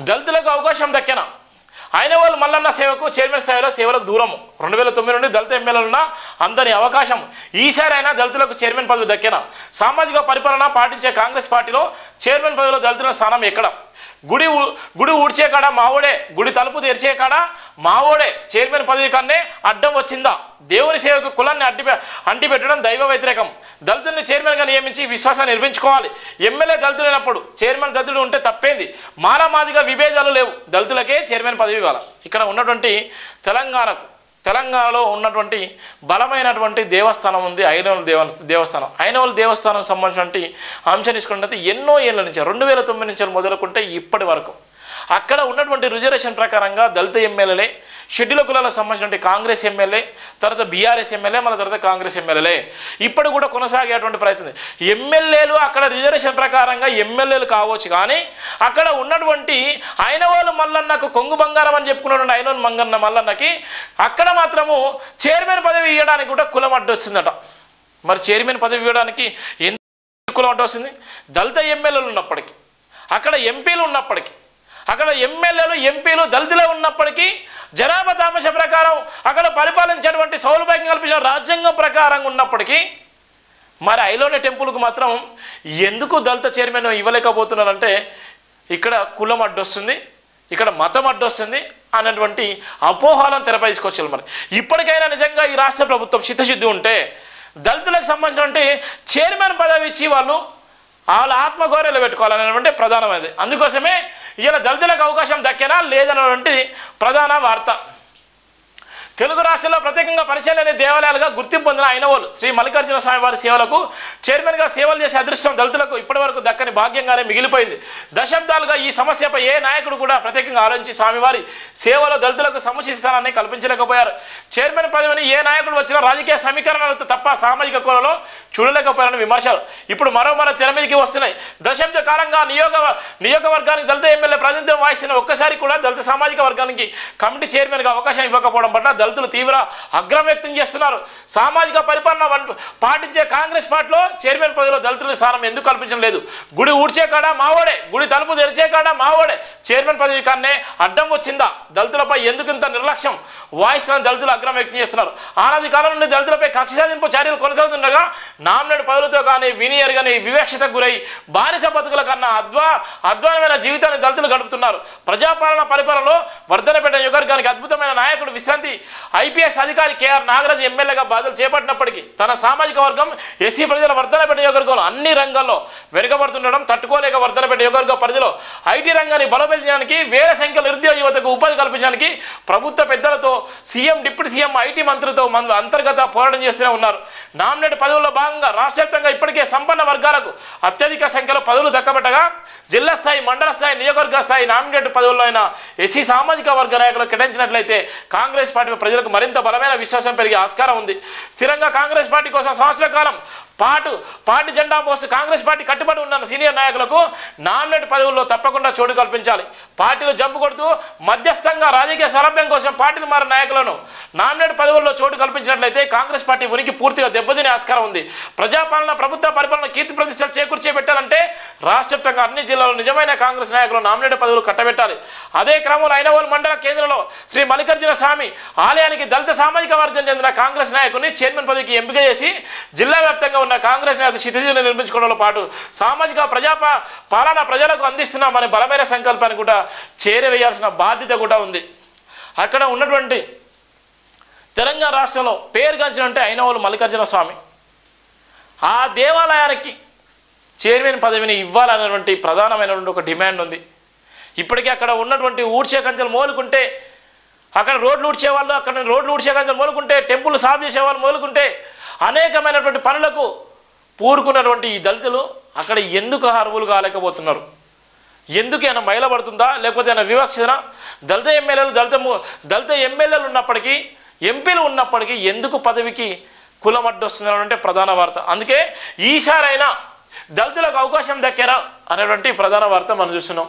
దళితులకు అవకాశం దక్కిన ఐనవోలు మల్లన్న సేవకు చైర్మన్ స్థాయిలో సేవలకు దూరము 2009 నుండి దళిత ఎమ్మెల్యేలున్న అందని అవకాశం ఈసారి అయినా దళితులకు చైర్మన్ పదవి దక్కిన సామాజిక పరిపాలన పాటించే కాంగ్రెస్ పార్టీలో చైర్మన్ పదవిలో దళితుల స్థానం ఎక్కడ గుడి ఊడ్చే కాడ మావోడే గుడి తలుపు తెరిచే కాడ మావోడే చైర్మన్ పదవి కన్నే అడ్డం వచ్చిందా దేవుని సేవకు కులాన్ని అంటిపెట్టడం దైవ వ్యతిరేకం దళితుల్ని చైర్మన్గా నియమించి విశ్వాసాన్ని నిర్మించుకోవాలి ఎమ్మెల్యే దళితులైనప్పుడు చైర్మన్ దళితుడు ఉంటే తప్పేంది మాలామాదిగా విభేదాలు లేవు దళితులకే చైర్మన్ పదవి ఇవ్వాలి ఇక్కడ ఉన్నటువంటి తెలంగాణలో ఉన్నటువంటి బలమైనటువంటి దేవస్థానం ఉంది ఐనవోలు దేవస్థానం ఐనవోలు దేవస్థానం సంబంధించినటువంటి అంశం తీసుకున్నట్లయితే ఎన్నో ఏళ్ళ నుంచి 2009 నుంచి మొదలుకుంటే ఇప్పటి వరకు అక్కడ ఉన్నటువంటి రిజర్వేషన్ ప్రకారంగా దళిత ఎమ్మెల్యేలే షెడ్యూల్ కులాలకు సంబంధించిన కాంగ్రెస్ ఎమ్మెల్యే తర్వాత బీఆర్ఎస్ ఎమ్మెల్యే మన తర్వాత కాంగ్రెస్ ఎమ్మెల్యేలే ఇప్పుడు కూడా కొనసాగేటువంటి పరిస్థితి ఎమ్మెల్యేలు అక్కడ రిజర్వేషన్ ప్రకారంగా ఎమ్మెల్యేలు కావచ్చు కానీ అక్కడ ఉన్నటువంటి ఐనవోలు మల్లన్నకు కొంగు బంగారం అని చెప్పుకున్నటువంటి ఐనవోలు మల్లన్నకి అక్కడ మాత్రము చైర్మన్ పదవి ఇవ్వడానికి కూడా కులం అడ్డొచ్చిందట మరి చైర్మన్ పదవి ఇవ్వడానికి ఎందుకు కులం అడ్డొస్తుంది దళిత ఎమ్మెల్యేలు ఉన్నప్పటికీ అక్కడ ఎంపీలు ఉన్నప్పటికీ అక్కడ ఎమ్మెల్యేలు ఎంపీలు దళితులే ఉన్నప్పటికీ జనాభా తామస ప్రకారం అక్కడ పరిపాలించేటువంటి సౌలభ్యం కల్పించిన రాజ్యాంగం ప్రకారంగా ఉన్నప్పటికీ మరి ఐలోని టెంపుల్కు మాత్రం ఎందుకు దళిత చైర్మన్ ఇవ్వలేకపోతున్నారంటే ఇక్కడ కులం అడ్డొస్తుంది ఇక్కడ మతం అడ్డొస్తుంది అన్నటువంటి అపోహలను తెరపై తీసుకొచ్చారు మరి ఇప్పటికైనా నిజంగా ఈ రాష్ట్ర ప్రభుత్వం చిత్తశుద్ధి ఉంటే దళితులకు సంబంధించినటువంటి చైర్మన్ పదవి ఇచ్చి వాళ్ళ ఆత్మగౌరవాలు పెట్టుకోవాలనేటువంటి ప్రధానమైనది అందుకోసమే ఇలా దళితులకు అవకాశం దక్కేనా లేదన్నటువంటి ప్రధాన వార్త తెలుగు రాష్ట్రాల్లో ప్రత్యేకంగా పరిచయం లేని దేవాలయాలుగా గుర్తింపు పొందిన ఐనవోలు శ్రీ మల్లికార్జున స్వామి వారి సేవలకు చైర్మన్గా సేవలు చేసే అదృష్టం దళితులకు ఇప్పటివరకు దక్కని భాగ్యంగానే మిగిలిపోయింది దశాబ్దాలుగా ఈ సమస్యపై ఏ నాయకుడు కూడా ప్రత్యేకంగా ఆలోచించి స్వామివారి సేవలో దళితులకు సముచిత స్థానాన్ని కల్పించలేకపోయారు చైర్మన్ పదవిని ఏ నాయకుడు వచ్చినా రాజకీయ సమీకరణలతో తప్ప సామాజిక కోణంలో చూడలేకపోయారని విమర్శలు ఇప్పుడు మరో తెర మీదకి వస్తున్నాయి దశాబ్ద కాలంగా నియోజకవర్గానికి దళిత ఎమ్మెల్యే ప్రాతినిధ్యం వహిస్తున్న ఒక్కసారి కూడా దళిత సామాజిక వర్గానికి కమిటీ చైర్మన్గా అవకాశం ఇవ్వకపోవడం పట్ల దళితులు తీవ్ర ఆగ్రహం వ్యక్తం చేస్తున్నారు సామాజిక పరిపాలన పాటించే కాంగ్రెస్ పార్టీలో చైర్మన్ పదవిలో దళితుల స్థానం ఎందుకు కల్పించడం లేదు గుడి ఊడ్చే కాడ మావోడే గుడి తలుపు తెరిచే కాడ మావోడే చైర్మన్ పదవి కన్నే అడ్డం వచ్చిందా దళితులపై ఎందుకు ఇంత నిర్లక్ష్యం వాయిస్తున్న దళితులు ఆగ్రహం వ్యక్తం చేస్తున్నారు ఆనాది కాలం నుండి దళితులపై కక్ష సాధింపు చర్యలు కొనసాగుతుండగా నామినేట్ పదవులతో కానీ వినియర్ కానీ వివక్షతకు గురై బానిస బతుకుల కన్నా అధ్వానమైన జీవితాన్ని దళితులు గడుపుతున్నారు ప్రజాపాలన పరిపాలనలో వర్ధనపేట నియోజకవర్గానికి అద్భుతమైన నాయకుడు విశ్రాంతి ఐపీఎస్ అధికారి కేఆర్ నాగరాజు ఎమ్మెల్యేగా బాధ్యతలు చేపట్టినప్పటికీ తన సామాజిక వర్గం ఎస్సీ ప్రజల వర్ధనపేట నియోజకవర్గంలో అన్ని రంగాల్లో వెనుకబడుతుండడం తట్టుకోలేక వర్ధనపేట నియోజకవర్గ పరిధిలో ఐటీ రంగాన్ని బలోపేతించడానికి వేల సంఖ్యలో నిరుద్యోగ యువతకు ఉపాధి కల్పించడానికి ప్రభుత్వ పెద్దలతో సీఎం డిప్యూటీ సీఎం ఐటీ మంత్రులతో అంతర్గత పోరాటం చేస్తూనే ఉన్నారు నామినేట్ పదవుల్లో భాగంగా రాష్ట్ర వ్యాప్తంగా ఇప్పటికే సంపన్న వర్గాలకు అత్యధిక సంఖ్యలో పదవులు దక్కబట్టగా జిల్లా స్థాయి మండల స్థాయి నియోజకవర్గ స్థాయి నామినేటెడ్ పదవుల్లో అయిన ఎస్సీ సామాజిక వర్గ నాయకులు కేటాయించినట్లయితే కాంగ్రెస్ పార్టీ ప్రజలకు మరింత బలమైన విశ్వాసం పెరిగే ఆస్కారం ఉంది స్థిరంగా కాంగ్రెస్ పార్టీ కోసం సంవత్సరాల కాలం పార్టీ జెండా మోస్తూ కాంగ్రెస్ పార్టీ కట్టుబడి ఉన్న సీనియర్ నాయకులకు నామినేట్ పదవుల్లో తప్పకుండా చోటు కల్పించాలి పార్టీలు జంపు కొడుతూ మధ్యస్థంగా రాజకీయ సౌలభ్యం కోసం పార్టీలు మారిన నాయకులను నామినేట్ పదవుల్లో చోటు కల్పించినట్లయితే కాంగ్రెస్ పార్టీ ఉనికి పూర్తిగా దెబ్బతినే ఆస్కారం ఉంది ప్రజాపాలన ప్రభుత్వ పరిపాలన కీర్తి ప్రతిష్టలు చేకూర్చే పెట్టాలంటే రాష్ట్ర వ్యాప్తంగా అన్ని జిల్లాల్లో నిజమైన కాంగ్రెస్ నాయకులు నామినేట్ పదవులు కట్టబెట్టాలి అదే క్రమంలో ఐనవోలు మండల కేంద్రంలో శ్రీ మల్లికార్జున స్వామి ఆలయానికి దళిత సామాజిక వర్గం చెందిన కాంగ్రెస్ నాయకుని చైర్మన్ పదవికి ఎంపిక చేసి జిల్లా వ్యాప్తంగా ఉన్న కాంగ్రెస్ నాయకులు చిత్తశుద్ధిని నిర్మించుకోవడంలో పాటు సామాజిక పాలన ప్రజలకు అందిస్తున్నామనే బలమైన సంకల్పాన్ని కూడా చేరవేయాల్సిన బాధ్యత కూడా ఉంది అక్కడ ఉన్నటువంటి తెలంగాణ రాష్ట్రంలో పేరుగాంచినంటే ఐనవోలు మల్లికార్జున స్వామి ఆ దేవాలయానికి చైర్మన్ పదవిని ఇవ్వాలనేటువంటి ప్రధానమైనటువంటి ఒక డిమాండ్ ఉంది ఇప్పటికీ అక్కడ ఉన్నటువంటి ఊడ్చే కంచెలు మోలుకుంటే అక్కడ రోడ్లు ఊడ్చేవాళ్ళు అక్కడ రోడ్లు ఊడ్చే కంచెలు మోలుకుంటే టెంపుల్ సాఫ్ చేసేవాళ్ళు మోలుకుంటే అనేకమైనటువంటి పనులకు పూరుకున్నటువంటి ఈ దళితులు అక్కడ ఎందుకు అర్హులు కాలేకపోతున్నారు ఎందుకు ఏమైనా మైలబడుతుందా లేకపోతే ఏమైనా వివక్షన దళిత ఎమ్మెల్యేలు ఉన్నప్పటికీ ఎంపీలు ఉన్నప్పటికీ ఎందుకు పదవికి కులం అడ్డొస్తున్నారు అంటే ప్రధాన వార్త అందుకే ఈసారైనా దళితులకు అవకాశం దక్కేరా అనేటువంటి ప్రధాన వార్త మనం చూస్తున్నాం